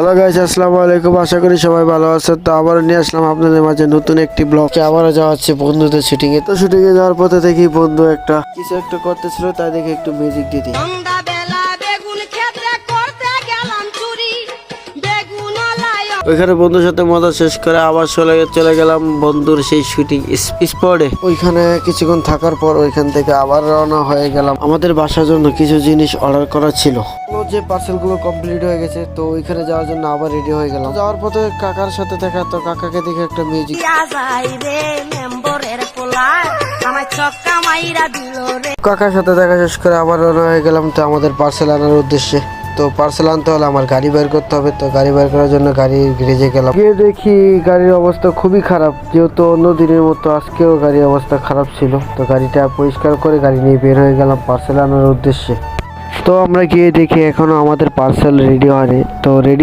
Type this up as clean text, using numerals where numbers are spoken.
Hello guys, আসসালামু আলাইকুম। আশা করি সবাই ভালো আছেন। তো আবারও নিয়ে আসলাম আপনাদের মাঝে নতুন একটি ব্লগ। আবারও যাওয়া হচ্ছে বন্ধুদের শুটিং এ। তো শুটিং এ যাওয়ার পথে দেখি বন্ধু কিছু একটা করতেছিল, তাই দেখে একটু মিউজিক দিয়ে দিই। ওইখানে বন্ধুর সাথে মজা শেষ করে আবার চলে গেলাম বন্ধুর সেই শুটিং স্পটে। ওইখানে কিছুক্ষণ থাকার পর ওইখান থেকে আবার রওনা হয়ে গেলাম আমাদের বাসার জন্য কিছু জিনিস অর্ডার করা ছিল। যে পার্সেল গুলো কমপ্লিট হয়ে গেছে, তো ওইখানে যাওয়ার জন্য আবার রেডি হয়ে গেলাম। যাওয়ার পথে কাকার সাথে দেখা, তো কাকাকে দেখে একটা মিউজিক। কাকার সাথে দেখা শেষ করে আবার রওনা হয়ে গেলাম তো আমাদের পার্সেল আনার উদ্দেশ্যে। তো পার্সেল আনতে হলে আমার গাড়ি বের করতে হবে, তো গাড়ি বের করার জন্য গাড়ি গ্যারেজে গেলাম। গিয়ে দেখি গাড়ির অবস্থা খুবই খারাপ, যেহেতু অন্য দিনের মতো আজকেও গাড়ির অবস্থা খারাপ ছিল। তো গাড়িটা পরিষ্কার করে গাড়ি নিয়ে বের হয়ে গেলাম পার্সেল আনার উদ্দেশ্যে। তো আমরা গিয়ে দেখি এখনো আমাদের পার্সেল রেডি হয়নি। তো রেডি